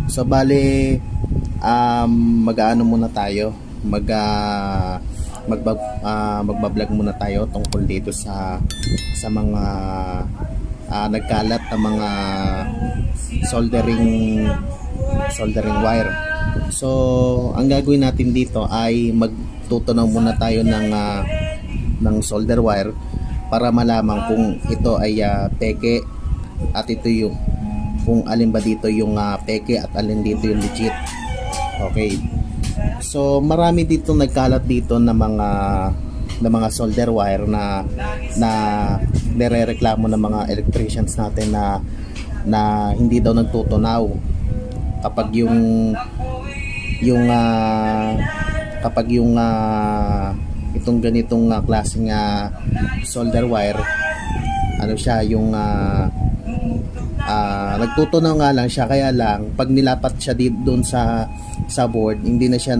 So bale, mag-aano muna tayo, magbablog muna tayo tungkol dito sa mga nagkalat na mga soldering wire. So ang gagawin natin dito ay magtutunaw muna tayo ng solder wire para malaman kung ito ay peke at ito yung kung alin ba dito yung peke at alin dito yung legit. Okay. So marami dito nagkalat dito na mga solder wire na nirereklamo ng mga electricians natin na hindi daw nagtutunaw kapag itong ganitong klaseng solder wire, ano siya, yung nagtutunaw nga lang siya, kaya lang pag nilapat siya doon sa board, hindi na siya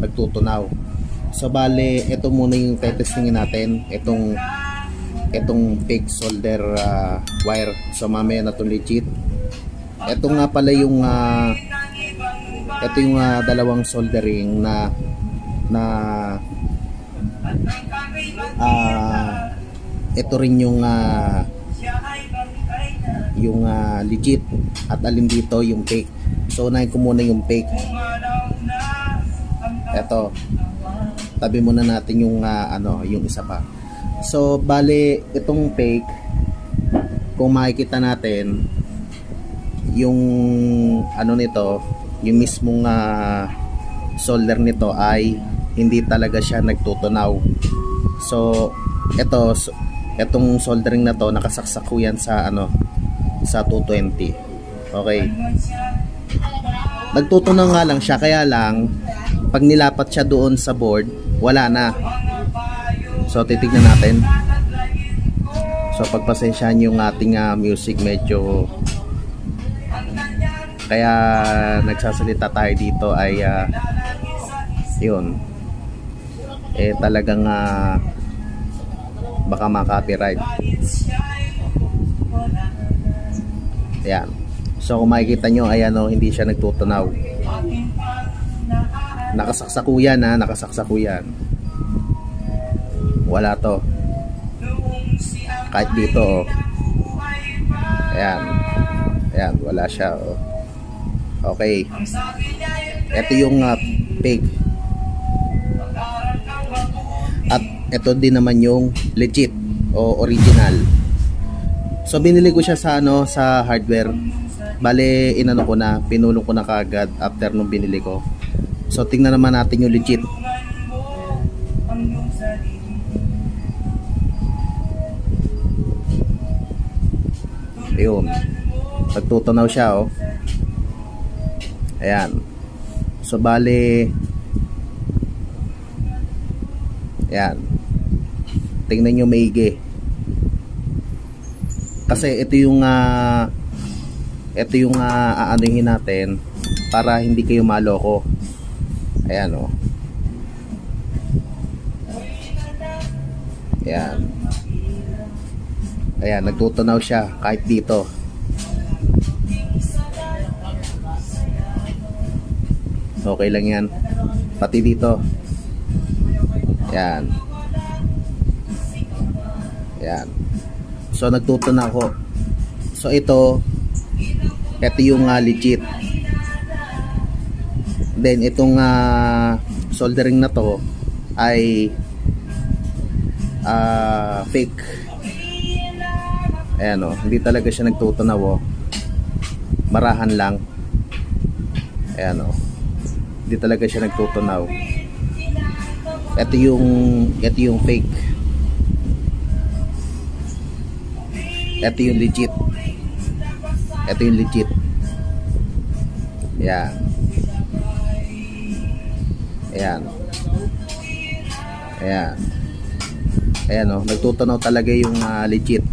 nagtutunaw. So bale, ito muna yung testingin natin, itong fake solder wire. So mamaya na itong legit. Ito nga pala yung ito yung dalawang soldering na ito rin yung legit at alin dito yung fake. So unahin ko muna yung fake. Ito, tabi muna natin yung yung isa pa. So bale, itong fake, kung makikita natin yung nito, yung mismong solder nito ay hindi talaga siya nagtutunaw. So etong soldering na to, nakasaksak ko yan sa sa 220. Okay, nagtutunaw nga lang siya, kaya lang pag nilapat siya doon sa board, wala na. So titignan natin. So pagpasensyahan yung ating music, medyo kaya nagsasalita tayo dito ay yun, talagang baka ma-copyright. Ayan. So kung makikita nyo, ayan hindi siya nagtutunaw. Nakasaksakuyan nakasaksakuyan. Wala to. Kahit dito ayan. Ayan, wala siya Okay. Ito yung fake. At ito din naman yung legit o original. So binili ko siya sa sa hardware. Bale, pinulong ko na kaagad after nung binili ko. So tingnan naman natin yung legit. Ayun. Nagtutunaw siya Ayan. So bale, ayan, tingnan nyo maigi, kasi ito yung aanuhin natin para hindi kayo maloko. Ayan ayan, ayan, nagtutunaw siya kahit dito. Okay lang yan, pati dito. Yan. Yan. So nagtutunaw ko. So ito yung legit. Then itong soldering na to ay fake. Ayan hindi talaga siya nagtutunaw marahan lang. Ayan hindi talaga siya nagtutunaw. Ito yung fake. Ito yung legit. Ito yung legit. Ayan. Ayan. Ayan. Ayan nagtutunaw talaga yung legit.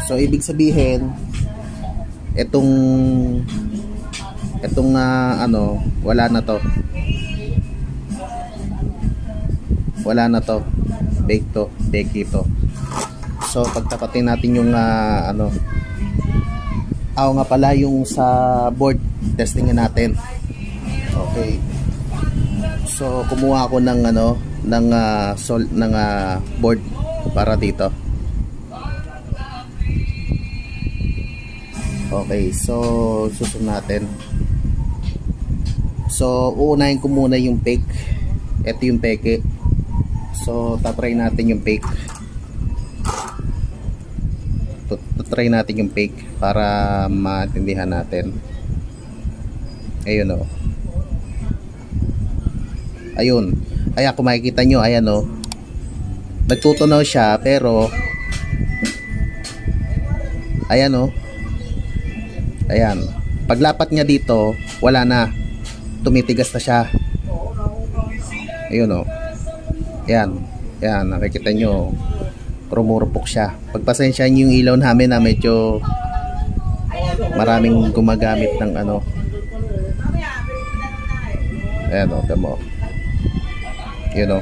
So ibig sabihin, itong wala na to. Fake to, fake ito. So pagtapatin natin yung nga pala yung sa board, testingin natin. Okay. So kumuha ako ng board para dito. Okay, so susunod natin. So uunahin ko muna yung fake. Ito yung peke. So tatry natin yung fake. Tatry natin yung fake para maintindihan natin. Ayun o. Ayun. Ayan, kung makikita nyo, ayan o. Nagtutunaw siya pero ayan o. Ayan. Paglapat niya dito, wala na. Tumitigas na siya. Ayun o. Ayan. Ayan, nakikita nyo. Rumurupok siya. Pagpasensya nyo yung ilaw namin na medyo maraming gumagamit ng ayan o, tamo. Yun o.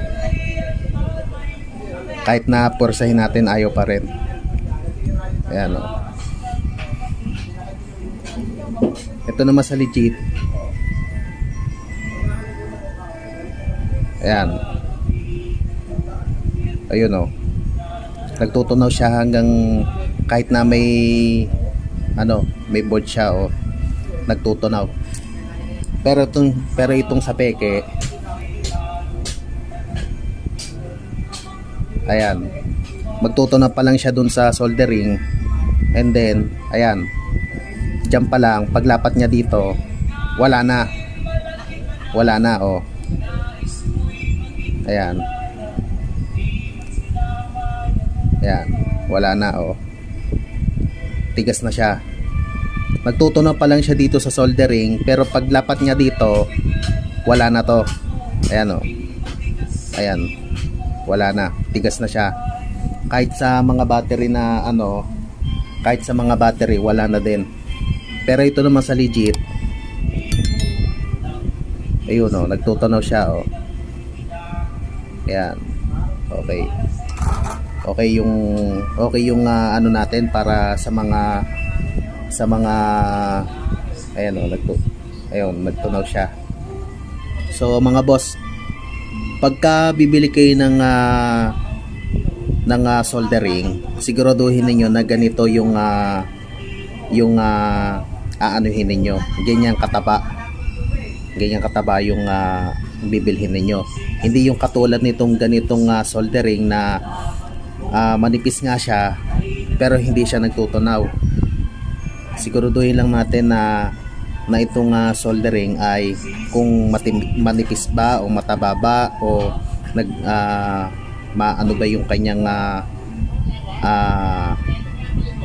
Kahit na porsahin natin, ayaw pa rin. Ayan o. Ito naman sa legit. Ayan. Ayun o. Nagtutunaw siya hanggang kahit na may may board siya o. Nagtutunaw. Pero itong sa peke, ayan. Magtutunaw pa lang siya dun sa soldering. And then, ayan. Diyan pa lang, paglapat niya dito, wala na. Wala na, oh. Ayan. Ayan. Wala na, oh. Tigas na siya. Magtutunaw pa lang siya dito sa soldering, pero paglapat niya dito, wala na to. Ayan, oh. Ayan. Wala na. Tigas na siya. Kahit sa mga battery na kahit sa mga battery, wala na din. Pero ito naman sa legit, ayun o, nagtutunaw siya o. Ayan. Okay. Okay yung natin para sa mga ayan o, nagtunaw siya. So mga boss, pagka bibili kayo ng soldering, siguraduhin niyo na ganito yung aanuhin ninyo. Ganyan kataba yung bibilhin ninyo. Hindi yung katulad nitong ganitong soldering na manipis nga siya pero hindi siya nagtutunaw. Siguraduhin lang natin na itong soldering ay kung manipis ba o mataba ba o maano ba yung kanyang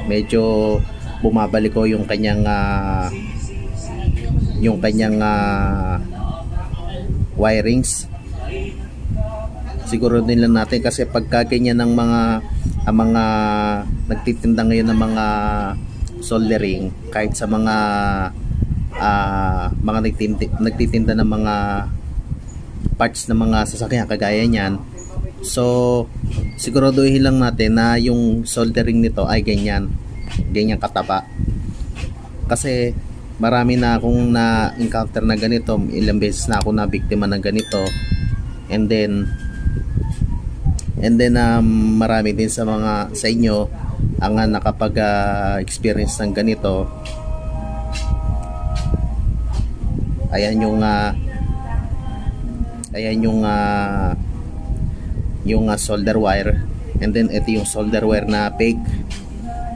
medyo bumabalik ko yung kanyang wirings. Siguro din lang natin kasi pagka ganyan ng mga nagtitinda ngayon ng mga soldering, kahit sa mga nagtitinda ng mga parts ng mga sasakyan kagaya niyan. So siguraduhin lang natin na yung soldering nito ay ganyan kataba, kasi marami na akong na-encounter na ganito. Ilang beses na ako na biktima ng ganito, and then marami din sa inyo ang nakapag experience ng ganito. Ayan yung solder wire, and then ito yung solder wire na fake.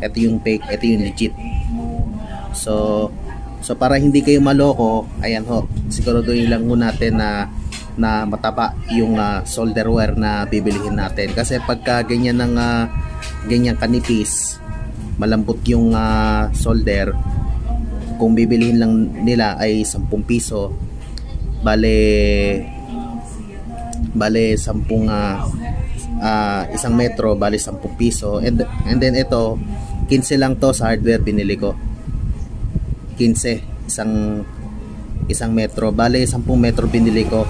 Ito yung fake, ito yung legit. So para hindi kayo maloko, ayan ho, siguraduhin lang ho natin na mataba yung solder wire na bibilihin natin. Kasi pagka ganyan ganyan kanipis, malambot yung solder, kung bibilihin lang nila ay 10 piso, bale 10 isang metro, bale 10 piso. And then ito 15 lang to sa hardware binili ko. 15 isang metro, bale 10 metro binili ko.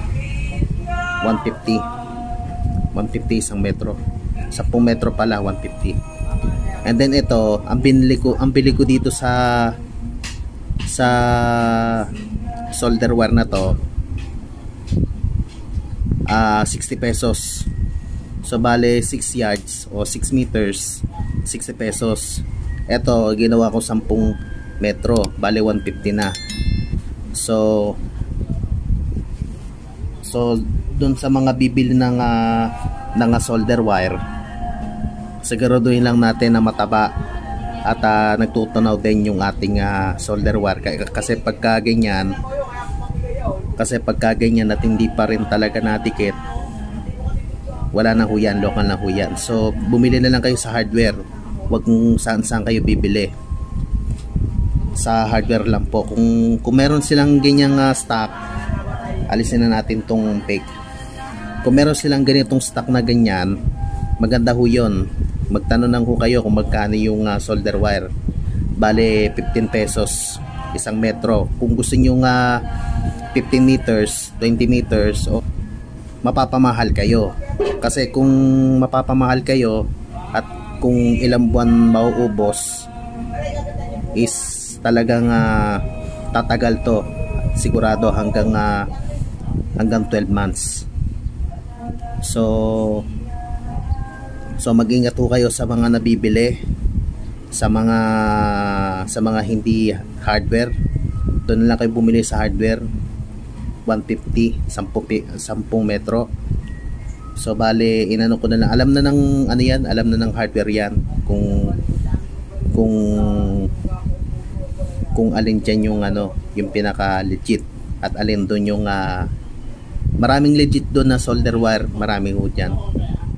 150 isang metro. 10 metro pala 150. And then ito, ang bili ko dito sa solder wire na to, 60 pesos. So bale 6 yards o 6 meters, 60 pesos. Ito, ginawa ko 10 metro, bale 150 na. So dun sa mga bibili ng solder wire, siguraduhin lang natin na mataba at nagtutunaw din yung ating solder wire, kasi pagka ganyan at hindi pa rin talaga nadikit, wala na ho yan, lokal na ho yan. So bumili na lang kayo sa hardware, wag kung saan kayo bibili. Sa hardware lang po, kung meron silang ganyang stock, alisin na natin tong fake. Kung meron silang ganitong stock na ganyan, maganda ho yun. Magtanong lang ho kayo kung magkano yung solder wire. Bale 15 pesos 1 metro. Kung gusto nyo 15 meters, 20 meters, mapapamahal kayo. Kasi kung mapapamahal kayo at kung ilang buwan mauubos, is talagang tatagal to, sigurado hanggang 12 months. So mag-ingat ho kayo sa mga nabibili sa mga hindi hardware. Doon lang kayo bumili sa hardware, 150, 10 metro. So bale inano ko na lang, alam na ng hardware yan kung alin dyan yung pinaka legit at alin doon yung maraming legit doon na solder wire, marami ho dyan.